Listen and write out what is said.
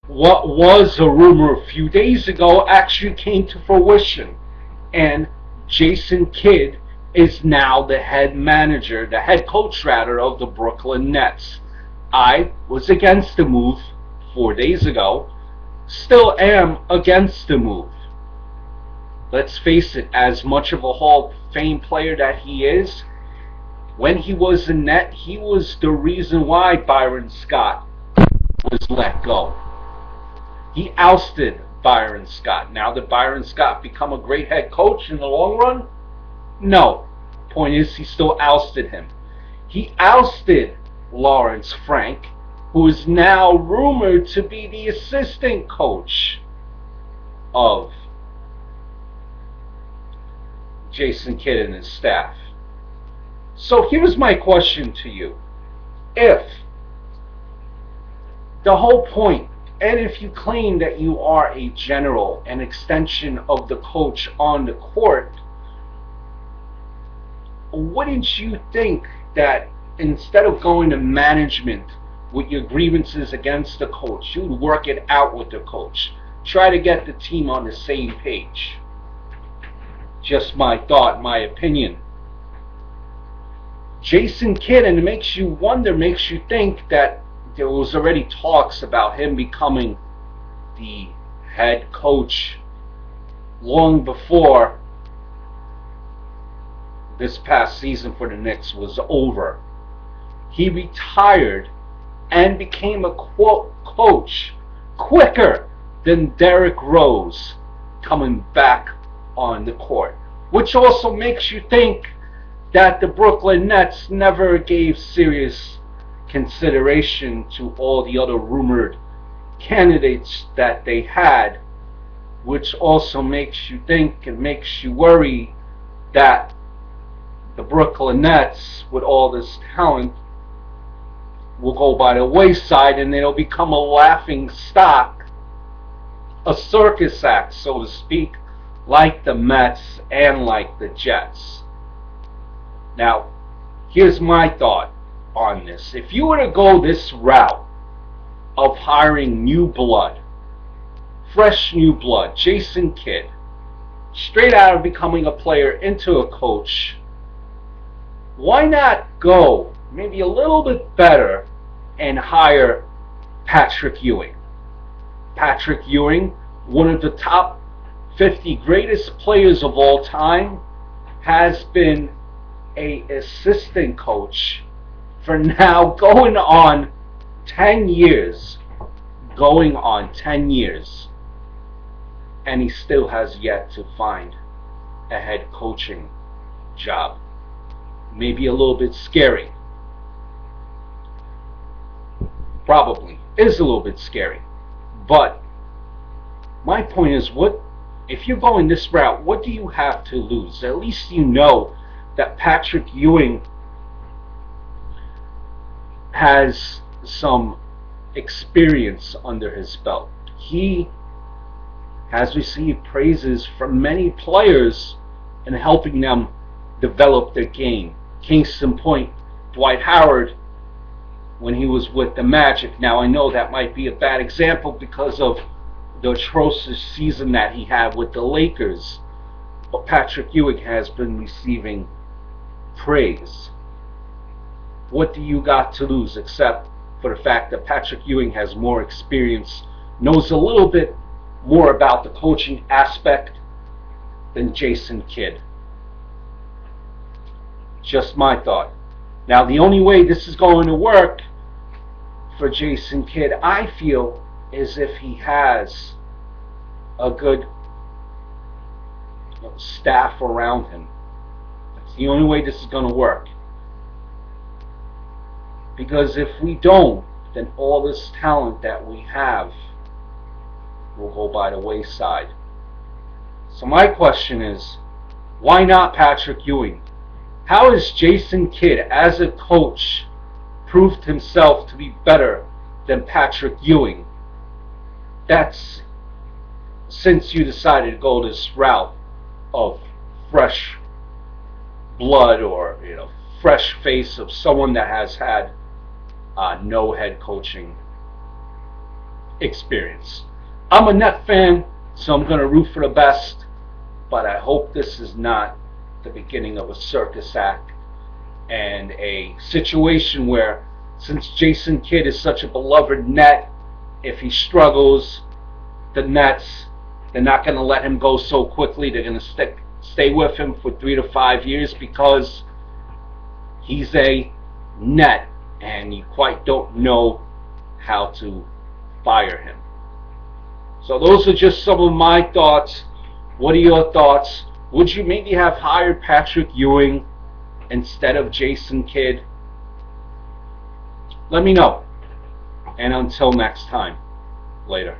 what was a rumor a few days ago actually came to fruition, and Jason Kidd is now the head manager, the head coach rather, of the Brooklyn Nets. I was against the move 4 days ago, still am against the move. Let's face it, as much of a Hall of Fame player that he is, when he was in net, he was the reason why Byron Scott was let go. He ousted Byron Scott. Now, did Byron Scott become a great head coach in the long run? No. Point is, he still ousted him. He ousted Lawrence Frank, who is now rumored to be the assistant coach of Jason Kidd and his staff. So here's my question to you. If the whole point, and if you claim that you are a general, an extension of the coach on the court, wouldn't you think that instead of going to management with your grievances against the coach, you'd work it out with the coach? Try to get the team on the same page. Just my thought, my opinion. Jason Kidd, and it makes you wonder, makes you think that there was already talks about him becoming the head coach long before this past season for the Knicks was over. He retired and became a coach quicker than Derrick Rose coming back on the court, which also makes you think that the Brooklyn Nets never gave serious consideration to all the other rumored candidates that they had, which also makes you think and makes you worry that the Brooklyn Nets, with all this talent, will go by the wayside and they'll become a laughing stock, a circus act, so to speak, like the Mets and like the Jets. Now, here's my thought on this. If you were to go this route of hiring new blood, fresh new blood, Jason Kidd, straight out of becoming a player into a coach, why not go maybe a little bit better and hire Patrick Ewing? Patrick Ewing, one of the top 50 greatest players of all time, has been an assistant coach for now going on 10 years. And he still has yet to find a head coaching job. Maybe a little bit scary. Probably is a little bit scary. But my point is, what if you're going this route, what do you have to lose? At least you know that Patrick Ewing has some experience under his belt. He has received praises from many players in helping them develop their game. Kingston Point, Dwight Howard, when he was with the Magic. Now, I know that might be a bad example because of the atrocious season that he had with the Lakers, but Patrick Ewing has been receiving praise. What do you got to lose except for the fact that Patrick Ewing has more experience, knows a little bit more about the coaching aspect than Jason Kidd? Just my thought. Now, the only way this is going to work for Jason Kidd, I feel, is if he has a good staff around him. That's the only way this is going to work. Because if we don't, then all this talent that we have will go by the wayside. So my question is, why not Patrick Ewing? How has Jason Kidd, as a coach, proved himself to be better than Patrick Ewing? That's since you decided to go this route of fresh blood, or fresh face of someone that has had no head coaching experience. I'm a Net fan, so I'm going to root for the best, but I hope this is not the beginning of a circus act and a situation where, since Jason Kidd is such a beloved Net, if he struggles, the Nets, they're not going to let him go so quickly. They're going to stay with him for 3 to 5 years because he's a Net and you quite don't know how to fire him. So those are just some of my thoughts. What are your thoughts? Would you maybe have hired Patrick Ewing instead of Jason Kidd? Let me know. And until next time, later.